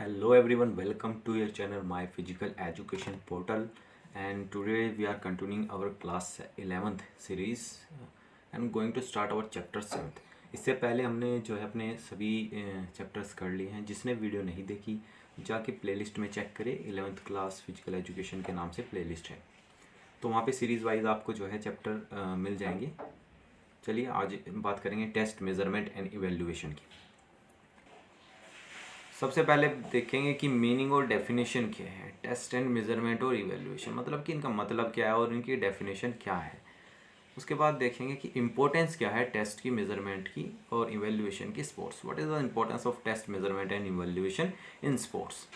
Hello everyone, welcome to your channel My Physical Education Portal, and today we are continuing our class 11th series and going to start our chapter 7th. इससे पहले हमने जो है अपने सभी chapters कर लिए हैं। जिसने वीडियो नहीं देखी जाके प्लेलिस्ट में चेक करें, 11th क्लास फिजिकल एजुकेशन के नाम से प्लेलिस्ट है, तो वहाँ पे सीरीज़ वाइज आपको जो है चैप्टर मिल जाएंगे। चलिए आज बात करेंगे टेस्ट, मेजरमेंट एंड इवेल्युएशन की। सबसे पहले देखेंगे कि मीनिंग और डेफिनेशन क्या है। टेस्ट एंड मेजरमेंट और इवैल्यूएशन मतलब कि इनका मतलब क्या है और इनकी डेफिनेशन क्या है। उसके बाद देखेंगे कि इम्पोर्टेंस क्या है टेस्ट की, मेजरमेंट की और इवैल्यूएशन की sports. What is the importance of test, measurement and evaluation in sports.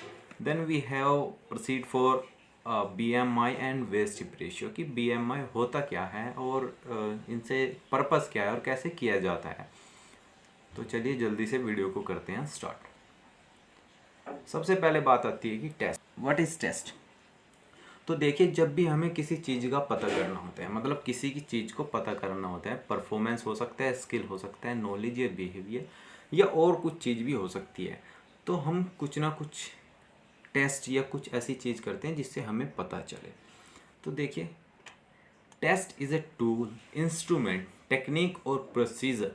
Then we have proceed for BMI and waist ratio कि BMI होता क्या है और इनसे पर्पस क्या है और कैसे किया जाता है। तो चलिए जल्दी से वीडियो को करते हैं स्टार्ट। सबसे पहले बात आती है कि टेस्ट। What is test. तो देखिए, जब भी हमें किसी चीज़ का पता करना होता है, मतलब किसी की चीज़ को पता करना होता है, परफॉर्मेंस हो सकता है, स्किल हो सकता है, नॉलेज या बिहेवियर या और कुछ चीज़ भी हो सकती है, तो हम कुछ ना कुछ टेस्ट या कुछ ऐसी चीज़ करते हैं जिससे हमें पता चले। तो देखिए, test is a tool, instrument, technique or procedure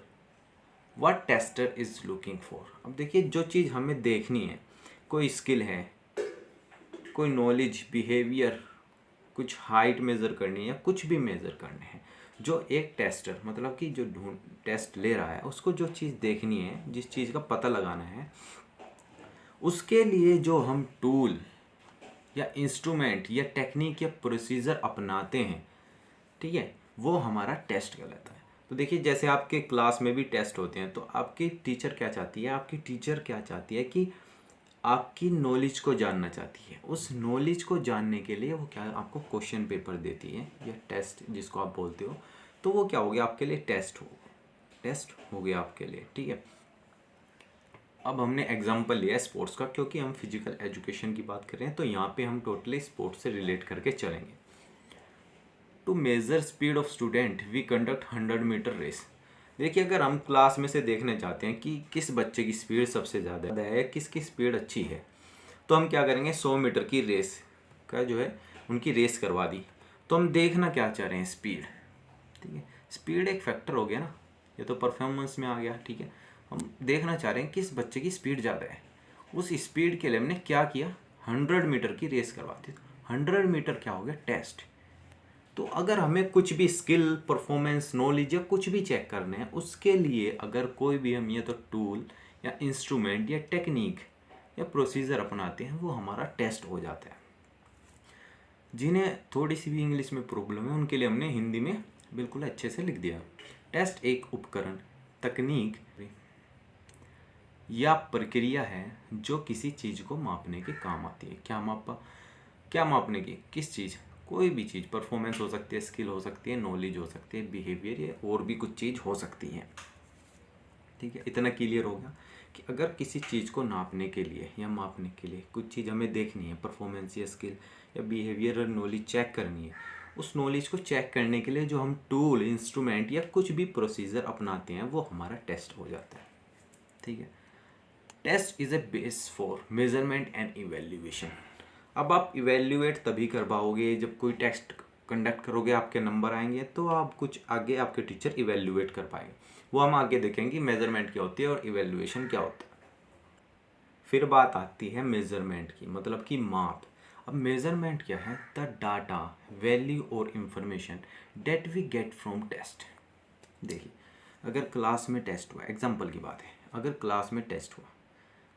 what tester is looking for. अब देखिए, जो चीज़ हमें देखनी है, कोई स्किल है, कोई नॉलेज, बिहेवियर, कुछ हाइट मेज़र करनी है या कुछ भी मेज़र करने हैं, जो एक टेस्टर मतलब कि जो टेस्ट ले रहा है उसको जो चीज़ देखनी है, जिस चीज़ का पता लगाना है, उसके लिए जो हम टूल या इंस्ट्रूमेंट या टेक्निक या प्रोसीजर अपनाते हैं, ठीक है, वो हमारा टेस्ट कहलाता है। तो देखिए, जैसे आपके क्लास में भी टेस्ट होते हैं, तो आपकी टीचर क्या चाहती है, आपकी टीचर क्या चाहती है कि आपकी नॉलेज को जानना चाहती है। उस नॉलेज को जानने के लिए वो क्या आपको क्वेश्चन पेपर देती है या टेस्ट जिसको आप बोलते हो, तो वो क्या हो गया आपके लिए, टेस्ट हो गया आपके लिए, ठीक है। अब हमने एग्जांपल लिया स्पोर्ट्स का, क्योंकि हम फिजिकल एजुकेशन की बात कर रहे हैं, तो यहाँ पे हम टोटली स्पोर्ट्स से रिलेट करके चलेंगे। To measure speed of student we conduct 100 metre race. देखिए, अगर हम क्लास में से देखना चाहते हैं कि किस बच्चे की स्पीड सबसे ज़्यादा है, किसकी स्पीड अच्छी है, तो हम क्या करेंगे, 100 मीटर की रेस का जो है उनकी रेस करवा दी। तो हम देखना क्या चाह रहे हैं, स्पीड, ठीक है। स्पीड एक फैक्टर हो गया ना, ये तो परफॉर्मेंस में आ गया, ठीक है। हम देखना चाह रहे हैं किस बच्चे की स्पीड ज़्यादा है। उस स्पीड के लिए हमने क्या किया, 100 मीटर की रेस करवा दी। 100 मीटर क्या हो गया, टेस्ट। तो अगर हमें कुछ भी स्किल, परफॉर्मेंस, नॉलेज या कुछ भी चेक करना है, उसके लिए अगर कोई भी हम ये तो टूल या इंस्ट्रूमेंट या टेक्निक या प्रोसीजर अपनाते हैं, वो हमारा टेस्ट हो जाता है। जिन्हें थोड़ी सी भी इंग्लिश में प्रॉब्लम है, उनके लिए हमने हिंदी में बिल्कुल अच्छे से लिख दिया। टेस्ट एक उपकरण, तकनीक या प्रक्रिया है जो किसी चीज़ को मापने के काम आती है। क्या मापने की, किस चीज़, कोई भी चीज़, परफॉर्मेंस हो सकती है, स्किल हो सकती है, नॉलेज हो सकती है, बिहेवियर या और भी कुछ चीज़ हो सकती है, ठीक है। इतना क्लियर हो गया कि अगर किसी चीज़ को नापने के लिए या मापने के लिए कुछ चीज़ हमें देखनी है, परफॉर्मेंस या स्किल या बिहेवियर और नॉलेज चेक करनी है, उस नॉलेज को चेक करने के लिए जो हम टूल, इंस्ट्रूमेंट या कुछ भी प्रोसीजर अपनाते हैं, वो हमारा टेस्ट हो जाता है, ठीक है। Test is a base for measurement and evaluation. अब आप इवेल्युएट तभी कर पाओगे जब कोई टेस्ट कंडक्ट करोगे, आपके नंबर आएंगे, तो आप कुछ आगे आपके टीचर इवेल्युएट कर पाएंगे। वो हम आगे देखेंगे मेजरमेंट क्या होती है और इवेल्युएशन क्या होता है। फिर बात आती है मेजरमेंट की, मतलब कि माप। अब मेजरमेंट क्या है, द डाटा, वैल्यू और information that we get from test. देखिए, अगर क्लास में टेस्ट हुआ, एग्जाम्पल की बात है, अगर क्लास में टेस्ट हुआ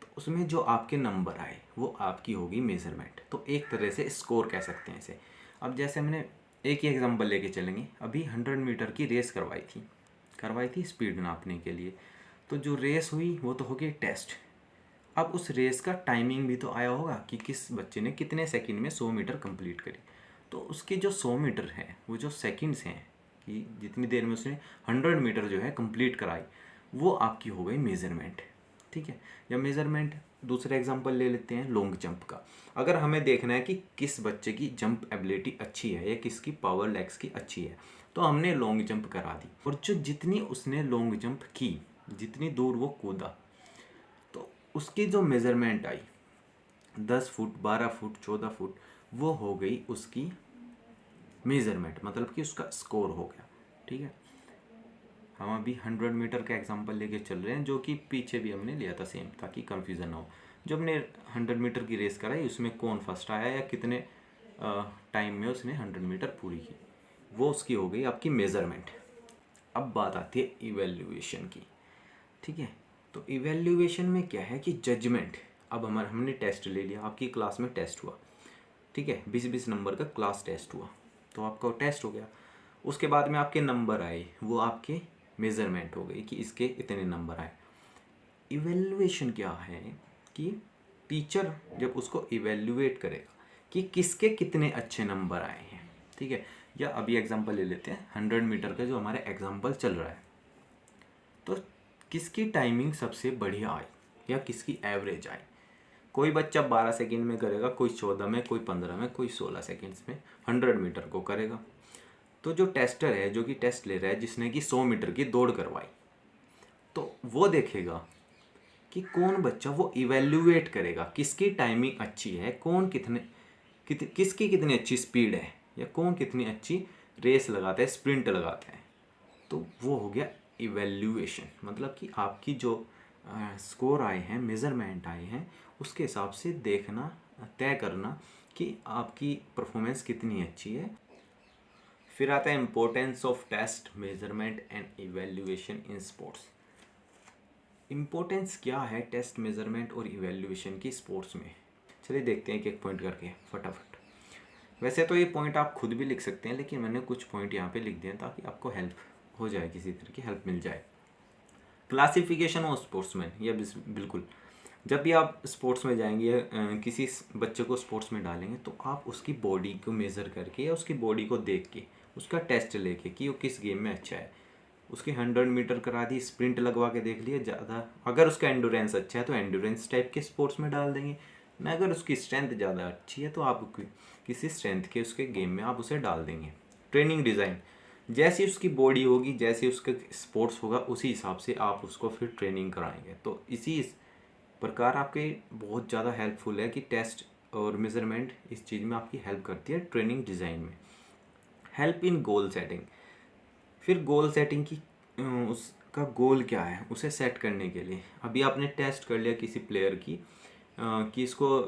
तो उसमें जो आपके नंबर आए वो आपकी होगी मेजरमेंट। तो एक तरह से स्कोर कह सकते हैं इसे। अब जैसे हमने एक ही एग्जांपल लेके चलेंगे, अभी 100 मीटर की रेस करवाई थी स्पीड नापने के लिए, तो जो रेस हुई वो तो हो गई टेस्ट। अब उस रेस का टाइमिंग भी तो आया होगा कि किस बच्चे ने कितने सेकंड में 100 मीटर कंप्लीट करी। तो उसके जो 100 मीटर हैं, वो जो सेकंड्स हैं कि जितनी देर में उसने 100 मीटर जो है कंप्लीट कराई, वो आपकी हो गई मेजरमेंट, ठीक है। या मेजरमेंट दूसरा एग्जांपल ले लेते हैं लॉन्ग जंप का। अगर हमें देखना है कि किस बच्चे की जंप एबिलिटी अच्छी है या किसकी पावर लेग्स की अच्छी है, तो हमने लॉन्ग जंप करा दी, और जो जितनी उसने लॉन्ग जंप की, जितनी दूर वो कूदा, तो उसकी जो मेजरमेंट आई 10 फुट, 12 फुट, 14 फुट, वो हो गई उसकी मेज़रमेंट, मतलब कि उसका स्कोर हो गया। ठीक है, हम अभी 100 मीटर का एग्जांपल लेके चल रहे हैं, जो कि पीछे भी हमने लिया था सेम, ताकि कंफ्यूजन ना हो। जो हमने 100 मीटर की रेस कराई, उसमें कौन फर्स्ट आया या कितने टाइम में उसने 100 मीटर पूरी की, वो उसकी हो गई आपकी मेज़रमेंट। अब बात आती है इवैल्यूएशन की। ठीक है, तो इवैल्यूएशन में क्या है कि जजमेंट। अब हमने टेस्ट ले लिया, आपकी क्लास में टेस्ट हुआ। ठीक है, 20-20 नंबर का क्लास टेस्ट हुआ, तो आपका टेस्ट हो गया। उसके बाद में आपके नंबर आए, वो आपके मेज़रमेंट हो गई कि इसके इतने नंबर आए। इवैल्यूएशन क्या है कि टीचर जब उसको इवैल्यूएट करेगा कि किसके कितने अच्छे नंबर आए हैं। ठीक है, या अभी एग्जांपल ले लेते हैं 100 मीटर का जो हमारा एग्जांपल चल रहा है, तो किसकी टाइमिंग सबसे बढ़िया आई या किसकी एवरेज आई। कोई बच्चा 12 सेकंड में करेगा, कोई 14 में, कोई 15 में, कोई 16 सेकंड्स में 100 मीटर को करेगा। तो जो टेस्टर है, जो कि टेस्ट ले रहा है, जिसने कि 100 मीटर की दौड़ करवाई, तो वो देखेगा कि कौन बच्चा, वो इवैल्यूएट करेगा किसकी टाइमिंग अच्छी है, कौन किसकी कितनी अच्छी स्पीड है, या कौन कितनी अच्छी रेस लगाता है, स्प्रिंट लगाता है। तो वो हो गया इवैल्यूएशन, मतलब कि आपकी जो स्कोर आए हैं, मेज़रमेंट आए हैं, उसके हिसाब से देखना, तय करना कि आपकी परफॉर्मेंस कितनी अच्छी है। फिर आता है importance of test, measurement and evaluation in sports. Importance क्या है टेस्ट, मेजरमेंट और इवैल्यूएशन की स्पोर्ट्स में। चलिए देखते हैं एक एक पॉइंट करके फटाफट। वैसे तो ये पॉइंट आप खुद भी लिख सकते हैं, लेकिन मैंने कुछ पॉइंट यहाँ पे लिख दिए ताकि आपको हेल्प हो जाए, किसी तरह की हेल्प मिल जाए। क्लासिफिकेशन ऑफ स्पोर्ट्समैन, ये बिल्कुल, जब भी आप स्पोर्ट्स में जाएंगे, किसी बच्चे को स्पोर्ट्स में डालेंगे, तो आप उसकी बॉडी को मेज़र करके या उसकी बॉडी को देख के उसका टेस्ट लेके कि वो किस गेम में अच्छा है, उसकी 100 मीटर करा दी, स्प्रिंट लगवा के देख लिया ज़्यादा, अगर उसका एंडोरेंस अच्छा है तो एंडोरेंस टाइप के स्पोर्ट्स में डाल देंगे ना, अगर उसकी स्ट्रेंथ ज़्यादा अच्छी है तो आप किसी स्ट्रेंथ के उसके गेम में आप उसे डाल देंगे। ट्रेनिंग डिज़ाइन, जैसी उसकी बॉडी होगी, जैसे उसका स्पोर्ट्स होगा, उसी हिसाब से आप उसको फिर ट्रेनिंग कराएंगे। तो इसी प्रकार आपके बहुत ज़्यादा हेल्पफुल है कि टेस्ट और मेज़रमेंट इस चीज़ में आपकी हेल्प करती है ट्रेनिंग डिज़ाइन में। हेल्प इन गोल सेटिंग, फिर गोल सेटिंग की, उसका गोल क्या है उसे सेट करने के लिए। अभी आपने टेस्ट कर लिया किसी प्लेयर की कि इसको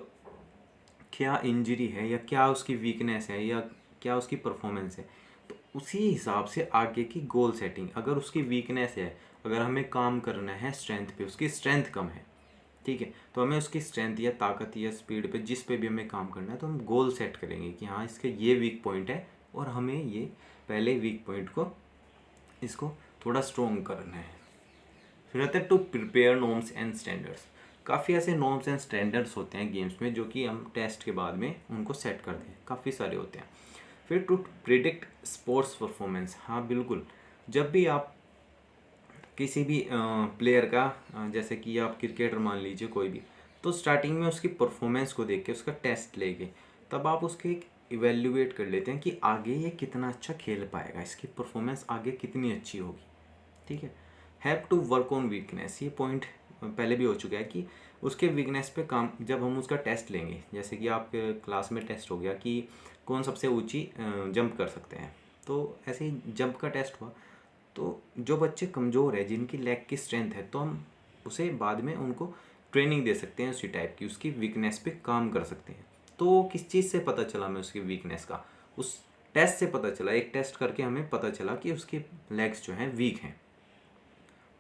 क्या इंजरी है या क्या उसकी वीकनेस है या क्या उसकी परफॉर्मेंस है, तो उसी हिसाब से आगे की गोल सेटिंग। अगर उसकी वीकनेस है, अगर हमें काम करना है स्ट्रेंथ पे, उसकी स्ट्रेंथ कम है, ठीक है, तो हमें उसकी स्ट्रेंथ या ताकत या स्पीड पे, जिस पे भी हमें काम करना है, तो हम गोल सेट करेंगे कि हाँ इसके ये वीक पॉइंट है और हमें ये पहले वीक पॉइंट को, इसको थोड़ा स्ट्रॉन्ग करना है। फिर आता है to prepare norms and standards. काफ़ी ऐसे नॉर्म्स एंड स्टैंडर्ड्स होते हैं गेम्स में जो कि हम टेस्ट के बाद में उनको सेट करते हैं, काफ़ी सारे होते हैं। फिर टू प्रिडिक्ट स्पोर्ट्स परफॉर्मेंस, हाँ बिल्कुल, जब भी आप किसी भी प्लेयर का, जैसे कि आप क्रिकेटर मान लीजिए कोई भी, तो स्टार्टिंग में उसकी परफॉर्मेंस को देख के, उसका टेस्ट लेके, तब आप उसके एक इवेल्युएट कर लेते हैं कि आगे ये कितना अच्छा खेल पाएगा, इसकी परफॉर्मेंस आगे कितनी अच्छी होगी। ठीक है, have to work on weakness, ये पॉइंट पहले भी हो चुका है कि उसके वीकनेस पे काम, जब हम उसका टेस्ट लेंगे, जैसे कि आप क्लास में टेस्ट हो गया कि कौन सबसे ऊंची जंप कर सकते हैं, तो ऐसे ही जंप का टेस्ट हुआ, तो जो बच्चे कमज़ोर है, जिनकी लेग की स्ट्रेंथ है, तो हम उसे बाद में उनको ट्रेनिंग दे सकते हैं उसी टाइप की, उसकी वीकनेस पे काम कर सकते हैं। तो किस चीज़ से पता चला मैं उसकी वीकनेस का, उस टेस्ट से पता चला, एक टेस्ट करके हमें पता चला कि उसके लेग्स जो हैं वीक हैं।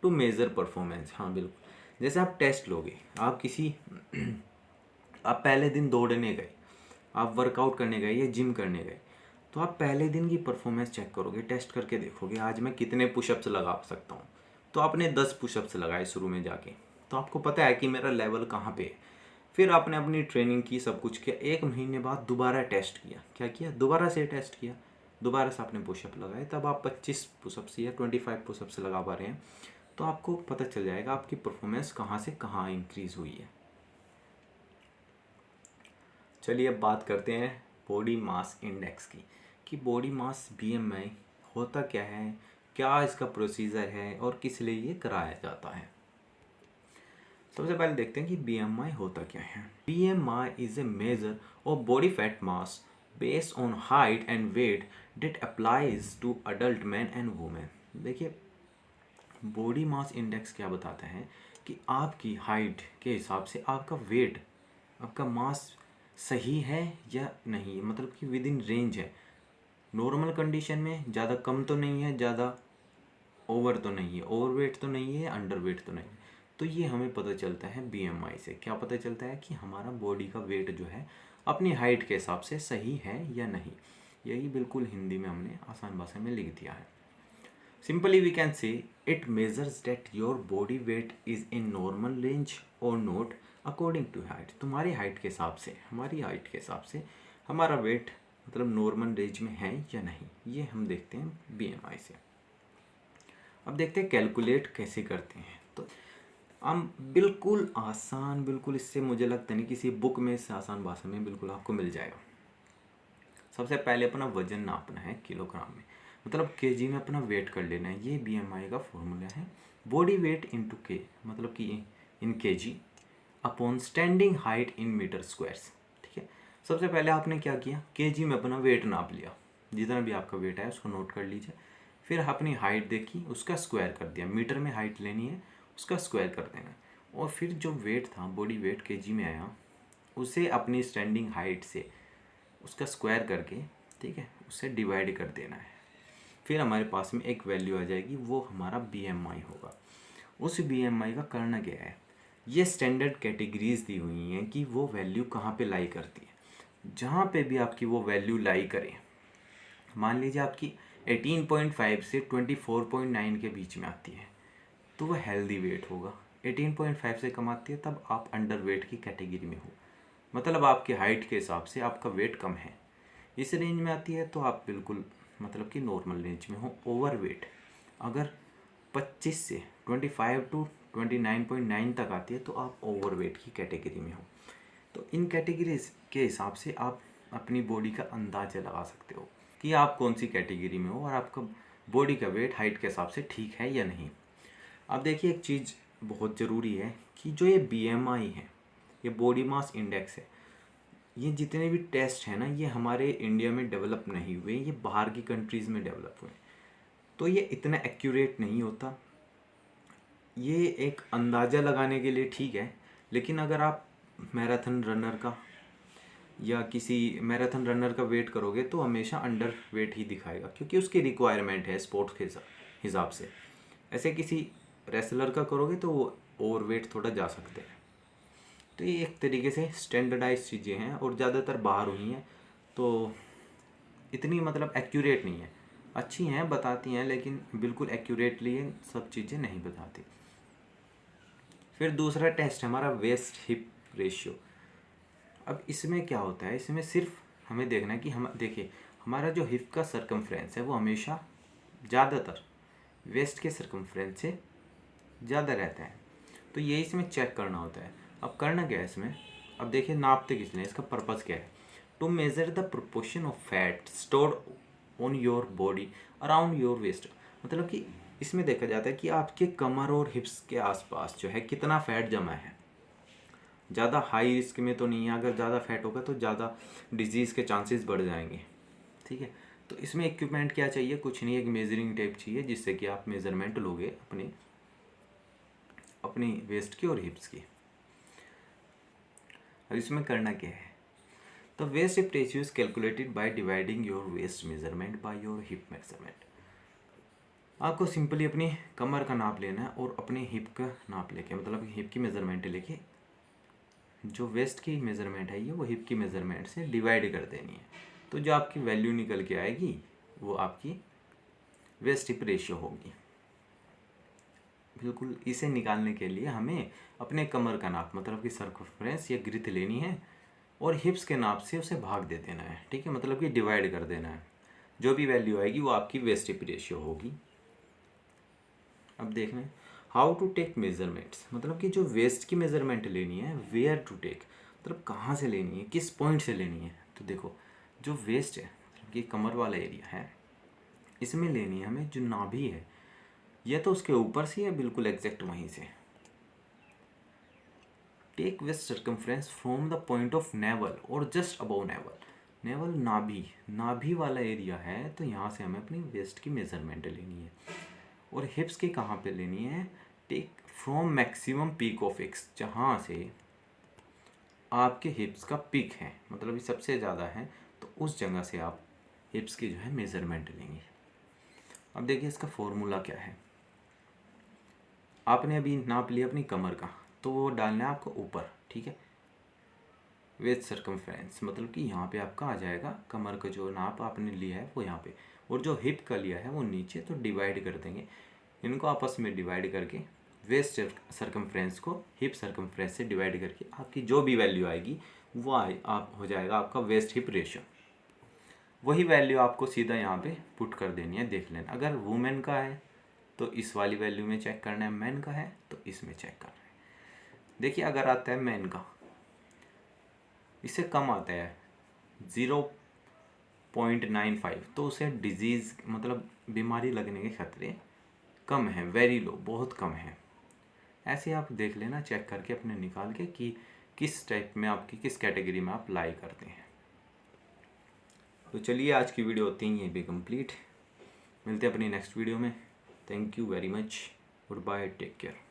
टू मेज़र परफॉर्मेंस, हाँ बिल्कुल, जैसे आप टेस्ट लोगे, आप किसी आप पहले दिन दौड़ने गए, आप वर्कआउट करने गए या जिम करने गए, तो आप पहले दिन की परफॉर्मेंस चेक करोगे, टेस्ट करके देखोगे आज मैं कितने पुशअप्स लगा सकता हूँ। तो आपने 10 पुशअप्स लगाए शुरू में जाके, तो आपको पता है कि मेरा लेवल कहाँ पे है। फिर आपने अपनी ट्रेनिंग की, सब कुछ किया, 1 महीने बाद दोबारा टेस्ट किया, क्या किया, दोबारा से टेस्ट किया, दोबारा से आपने पुशअप लगाए, तब आप 25 पुशअप्स या 25 पुशअप्स लगा पा रहे हैं, तो आपको पता चल जाएगा आपकी परफॉर्मेंस कहाँ से कहाँ इंक्रीज़ हुई है। चलिए अब बात करते हैं बॉडी मास इंडेक्स की, कि बॉडी मास बीएमआई होता क्या है, क्या इसका प्रोसीजर है और किस लिए ये कराया जाता है। सबसे पहले देखते हैं कि BMI होता क्या है। BMI is a measure of body fat mass based on height and weight that applies to adult man and women. देखिए, बॉडी मास इंडेक्स क्या बताता है कि आपकी हाइट के हिसाब से आपका वेट, आपका मास सही है या नहीं, मतलब कि विद इन रेंज है, नॉर्मल कंडीशन में, ज़्यादा कम तो नहीं है, ज़्यादा ओवर तो नहीं है, ओवर वेट तो नहीं है, अंडर वेट तो नहीं है। तो ये हमें पता चलता है BMI से। क्या पता चलता है कि हमारा बॉडी का वेट जो है अपनी हाइट के हिसाब से सही है या नहीं। यही बिल्कुल हिंदी में हमने आसान भाषा में लिख दिया है। Simply we can say it measures that your body weight is in normal range और नॉट अकॉर्डिंग टू हाइट। तुम्हारी हाइट के हिसाब से, हमारी हाइट के हिसाब से हमारा वेट मतलब नॉर्मल रेंज में है या नहीं, ये हम देखते हैं BMI से। अब देखते हैं कैलकुलेट कैसे करते हैं। तो हम बिल्कुल आसान, बिल्कुल इससे मुझे लगता नहीं किसी बुक में इससे आसान भाषा में बिल्कुल आपको मिल जाएगा। सबसे पहले अपना वजन नापना है किलोग्राम में, मतलब केजी में अपना वेट कर लेना है। ये BMI का फॉर्मूला है, बॉडी वेट इंटू के, मतलब कि in KG upon standing height in metre squares. ठीक है, सबसे पहले आपने क्या किया, केजी में अपना वेट नाप लिया, जितना भी आपका वेट है उसको नोट कर लीजिए। फिर अपनी हाइट देखी, उसका स्क्वायर कर दिया, मीटर में हाइट लेनी है उसका स्क्वायर कर देना, और फिर जो वेट था, बॉडी वेट केजी में आया, उसे अपनी स्टैंडिंग हाइट से उसका स्क्वायर करके, ठीक है, उससे डिवाइड कर देना है। फिर हमारे पास में एक वैल्यू आ जाएगी, वो हमारा BMI होगा। उस BMI का करना क्या है, ये स्टैंडर्ड कैटेगरीज दी हुई हैं कि वो वैल्यू कहाँ पे लाई करती है। जहाँ पे भी आपकी वो वैल्यू लाई करे, मान लीजिए आपकी 18.5 से 24.9 के बीच में आती है तो वह हेल्दी वेट होगा। 18.5 से कम आती है तब आप अंडर वेट की कैटेगरी में हो, मतलब आपकी हाइट के हिसाब से आपका वेट कम है। इस रेंज में आती है तो आप बिल्कुल मतलब कि नॉर्मल रेंज में हो। ओवर वेट अगर 25 से 25 टू 29.9 तक आती है तो आप ओवर वेट की कैटेगरी में हो। तो इन कैटेगरीज के हिसाब से आप अपनी बॉडी का अंदाज़ा लगा सकते हो कि आप कौन सी कैटेगरी में हो और आपका बॉडी का वेट हाइट के हिसाब से ठीक है या नहीं। अब देखिए, एक चीज़ बहुत ज़रूरी है कि जो ये BMI है, ये बॉडी मास इंडेक्स है, ये जितने भी टेस्ट हैं ना, ये हमारे इंडिया में डेवलप नहीं हुए, ये बाहर की कंट्रीज़ में डेवलप हुए। तो ये इतना एक्यूरेट नहीं होता। ये एक अंदाज़ा लगाने के लिए ठीक है, लेकिन अगर आप मैराथन रनर का या किसी मैराथन रनर का वेट करोगे तो हमेशा अंडर वेट ही दिखाएगा, क्योंकि उसकी रिक्वायरमेंट है स्पोर्ट्स के हिसाब से। ऐसे किसी रेसलर का करोगे तो वो ओवर वेट थोड़ा जा सकते हैं। तो ये एक तरीके से स्टैंडर्डाइज चीज़ें हैं और ज़्यादातर बाहर हुई हैं, तो इतनी मतलब एक्यूरेट नहीं है। अच्छी हैं, बताती हैं, लेकिन बिल्कुल एक्यूरेटली सब चीज़ें नहीं बताती। फिर दूसरा टेस्ट हमारा वेस्ट हिप रेशियो। अब इसमें क्या होता है, इसमें सिर्फ हमें देखना है कि हम देखिए हमारा जो हिप का सरकमफ्रेंस है वो हमेशा ज़्यादातर वेस्ट के सरकमफ्रेंस से ज़्यादा रहता है। तो ये इसमें चेक करना होता है। अब करना क्या है इसमें, अब देखिए नापते किस लिए, इसका पर्पज़ क्या है, to measure the proportion of fat stored on your body around your waist. मतलब कि इसमें देखा जाता है कि आपके कमर और हिप्स के आसपास जो है कितना फ़ैट जमा है। ज़्यादा हाई रिस्क में तो नहीं है, अगर ज़्यादा फैट होगा तो ज़्यादा डिजीज़ के चांसेस बढ़ जाएंगे। ठीक है, तो इसमें इक्विपमेंट क्या चाहिए, कुछ नहीं, एक मेजरिंग टेप चाहिए जिससे कि आप मेज़रमेंट लोगे अपनी वेस्ट की और हिप्स की। अब इसमें करना क्या है, तो waist hip ratio is calculated by dividing your waist measurement by your hip measurement. आपको सिंपली अपनी कमर का नाप लेना है और अपनी हिप का नाप लेके, मतलब हिप की मेजरमेंट लेके जो वेस्ट की मेज़रमेंट है ये वो हिप की मेज़रमेंट से डिवाइड कर देनी है। तो जो आपकी वैल्यू निकल के आएगी वो आपकी वेस्ट हिप रेशियो होगी। बिल्कुल इसे निकालने के लिए हमें अपने कमर का नाप, मतलब कि सर्कमफ्रेंस या ग्रिथ लेनी है और हिप्स के नाप से उसे भाग दे देना है। ठीक है, मतलब कि डिवाइड कर देना है। जो भी वैल्यू आएगी वो आपकी वेस्ट हिप रेशियो होगी। अब देखना है हाउ टू टेक मेजरमेंट्स, मतलब कि जो वेस्ट की मेजरमेंट लेनी है, वेयर टू टेक, मतलब कहाँ से लेनी है, किस पॉइंट से लेनी है। तो देखो जो वेस्ट है, मतलब कि कमर वाला एरिया है, इसमें लेनी है हमें जो नाभि है, यह तो उसके ऊपर से है बिल्कुल एग्जैक्ट वहीं से, take waist circumference from the point of navel और जस्ट अबव नेवल। नेवल नाभि, नाभि वाला एरिया है, तो यहाँ से हमें अपनी वेस्ट की मेजरमेंट लेनी है। और हिप्स की कहाँ पे लेनी है? Take from maximum peak of hips, जहाँ से आपके हिप्स का पीक है, मतलब ये सबसे ज़्यादा है, तो उस जगह से आप हिप्स की जो है मेजरमेंट लेंगे। अब देखिए इसका फॉर्मूला क्या है। आपने अभी नाप लिया अपनी कमर का, तो वो डालना है आपको ऊपर, ठीक है। वेस्ट सर्कमफ्रेंस मतलब कि यहाँ पे आपका आ जाएगा, कमर का जो नाप आपने लिया है वो यहाँ पे, और जो हिप का लिया है वो नीचे, तो डिवाइड कर देंगे इनको आपस में, डिवाइड करके वेस्ट सर्कमफ्रेंस को हिप सर्कमफ्रेंस से डिवाइड करके आपकी जो भी वैल्यू आएगी वो आप हो जाएगा आपका वेस्ट हिप रेशियो। वही वैल्यू आपको सीधा यहाँ पे पुट कर देनी है। देख लेना, अगर वुमेन का है तो इस वाली वैल्यू में चेक करना है, मैन का है तो इसमें चेक करना है। देखिए अगर आता है मैन का, इससे कम आता है 0.95, तो उसे डिजीज़ मतलब बीमारी लगने के खतरे कम है, वेरी लो, बहुत कम है। ऐसे आप देख लेना, चेक करके अपने निकाल के कि किस टाइप में आपकी, किस कैटेगरी में आप लाई करते हैं। तो चलिए आज की वीडियो होती है यहीं पे कंप्लीट। मिलते हैं अपनी नेक्स्ट वीडियो में। Thank you very much, good bye, take care.